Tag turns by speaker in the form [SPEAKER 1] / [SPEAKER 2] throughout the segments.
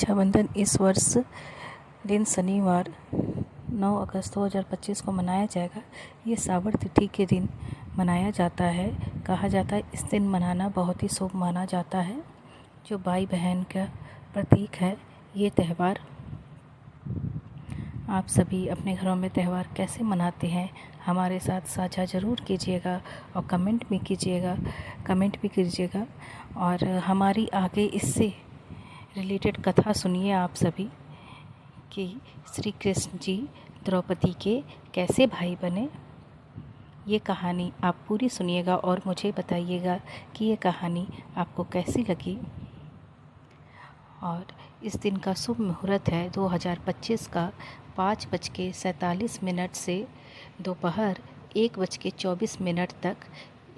[SPEAKER 1] रक्षाबंधन इस वर्ष दिन शनिवार 9 अगस्त 2025 को मनाया जाएगा। ये श्रावण तिथि के दिन मनाया जाता है। कहा जाता है इस दिन मनाना बहुत ही शुभ माना जाता है, जो भाई बहन का प्रतीक है ये त्यौहार। आप सभी अपने घरों में त्यौहार कैसे मनाते हैं हमारे साथ साझा ज़रूर कीजिएगा और कमेंट भी कीजिएगा और हमारी आगे इससे रिलेटेड कथा सुनिए आप सभी कि श्री कृष्ण जी द्रौपदी के कैसे भाई बने। ये कहानी आप पूरी सुनिएगा और मुझे बताइएगा कि ये कहानी आपको कैसी लगी। और इस दिन का शुभ मुहूर्त है 2025 का 5:47 से दोपहर 1:24 तक।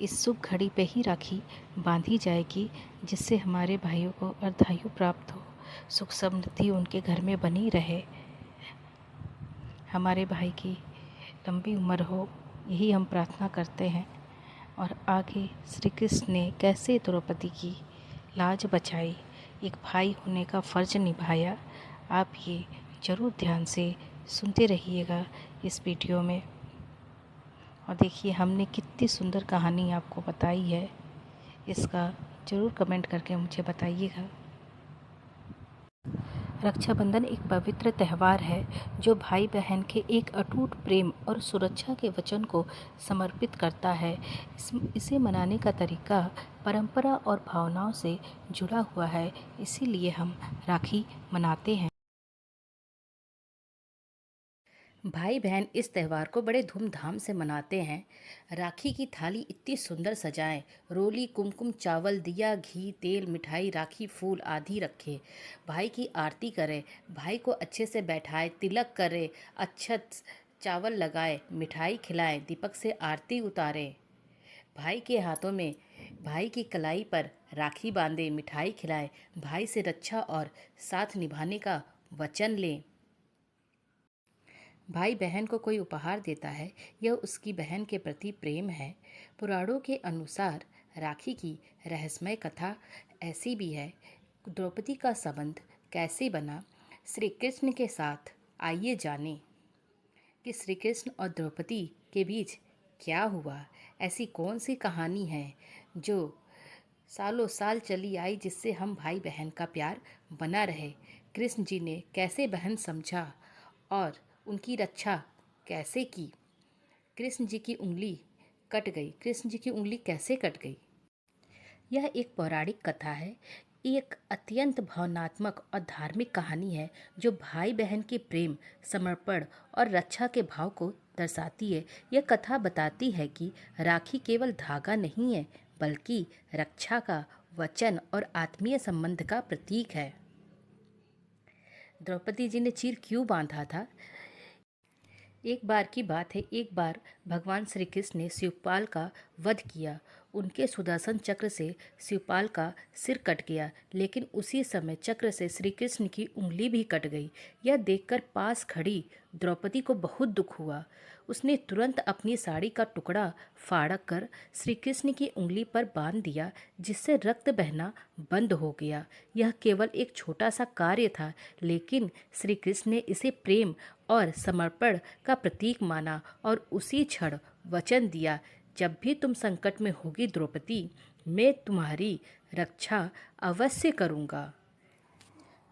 [SPEAKER 1] इस शुभ घड़ी पे ही राखी बांधी जाएगी, जिससे हमारे भाइयों को अर्धायु प्राप्त हो, सुख समृद्धि उनके घर में बनी रहे, हमारे भाई की लंबी उम्र हो, यही हम प्रार्थना करते हैं। और आगे श्री कृष्ण ने कैसे द्रौपदी की लाज बचाई, एक भाई होने का फ़र्ज निभाया, आप ये ज़रूर ध्यान से सुनते रहिएगा इस वीडियो में। और देखिए हमने कितनी सुंदर कहानी आपको बताई है, इसका ज़रूर कमेंट करके मुझे बताइएगा। रक्षाबंधन एक पवित्र त्यौहार है जो भाई बहन के एक अटूट प्रेम और सुरक्षा के वचन को समर्पित करता है। इसे मनाने का तरीका परंपरा और भावनाओं से जुड़ा हुआ है, इसीलिए हम राखी मनाते हैं। भाई बहन इस त्यौहार को बड़े धूमधाम से मनाते हैं। राखी की थाली इतनी सुंदर सजाएं, रोली, कुमकुम, चावल, दिया, घी, तेल, मिठाई, राखी, फूल आदि रखें। भाई की आरती करें, भाई को अच्छे से बैठाएं, तिलक करें, अक्षत चावल लगाएं, मिठाई खिलाएं, दीपक से आरती उतारें। भाई के हाथों में भाई की कलाई पर राखी बांधें, मिठाई खिलाएं, भाई से रक्षा और साथ निभाने का वचन लें। भाई बहन को कोई उपहार देता है, यह उसकी बहन के प्रति प्रेम है। पुराणों के अनुसार राखी की रहस्यमय कथा ऐसी भी है। द्रौपदी का संबंध कैसे बना श्री कृष्ण के साथ, आइए जानें कि श्री कृष्ण और द्रौपदी के बीच क्या हुआ। ऐसी कौन सी कहानी है जो सालों साल चली आई, जिससे हम भाई बहन का प्यार बना रहे। कृष्ण जी ने कैसे बहन समझा और उनकी रक्षा कैसे की। कृष्ण जी की उंगली कैसे कट गई। यह एक पौराणिक कथा है, एक अत्यंत भावनात्मक और धार्मिक कहानी है जो भाई बहन के प्रेम, समर्पण और रक्षा के भाव को दर्शाती है। यह कथा बताती है कि राखी केवल धागा नहीं है, बल्कि रक्षा का वचन और आत्मीय संबंध का प्रतीक है। द्रौपदी जी ने चीर क्यों बांधा था? एक बार की बात है, एक बार भगवान श्री कृष्ण ने शिवपाल का वध किया। उनके सुदर्शन चक्र से शिवपाल का सिर कट गया, लेकिन उसी समय चक्र से श्री कृष्ण की उंगली भी कट गई। यह देखकर पास खड़ी द्रौपदी को बहुत दुख हुआ। उसने तुरंत अपनी साड़ी का टुकड़ा फाड़ कर श्री कृष्ण की उंगली पर बांध दिया, जिससे रक्त बहना बंद हो गया। यह केवल एक छोटा सा कार्य था, लेकिन श्री कृष्ण ने इसे प्रेम और समर्पण का प्रतीक माना और उसी क्षण वचन दिया, जब भी तुम संकट में होगी द्रौपदी, मैं तुम्हारी रक्षा अवश्य करूँगा।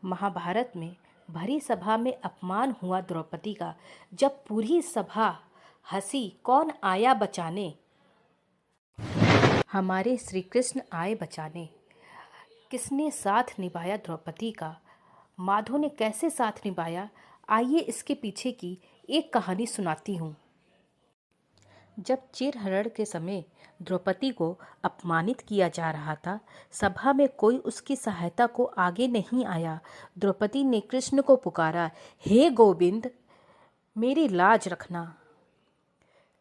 [SPEAKER 1] महाभारत में भरी सभा में अपमान हुआ द्रौपदी का। जब पूरी सभा हंसी, कौन आया बचाने, हमारे श्री कृष्ण आए बचाने। किसने साथ निभाया द्रौपदी का? माधव ने कैसे साथ निभाया? आइए इसके पीछे की एक कहानी सुनाती हूँ। जब चीरहरण के समय द्रौपदी को अपमानित किया जा रहा था, सभा में कोई उसकी सहायता को आगे नहीं आया। द्रौपदी ने कृष्ण को पुकारा, हे गोविंद, मेरी लाज रखना।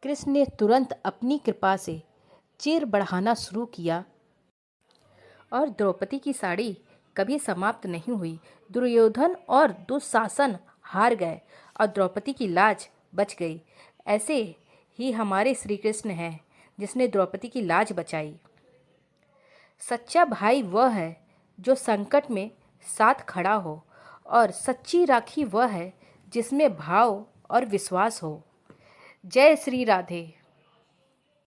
[SPEAKER 1] कृष्ण ने तुरंत अपनी कृपा से चीर बढ़ाना शुरू किया और द्रौपदी की साड़ी कभी समाप्त नहीं हुई। दुर्योधन और दुशासन हार गए और द्रौपदी की लाज बच गई। ऐसे ही हमारे श्री कृष्ण हैं, जिसने द्रौपदी की लाज बचाई। सच्चा भाई वह है जो संकट में साथ खड़ा हो और सच्ची राखी वह है जिसमें भाव और विश्वास हो। जय श्री राधे।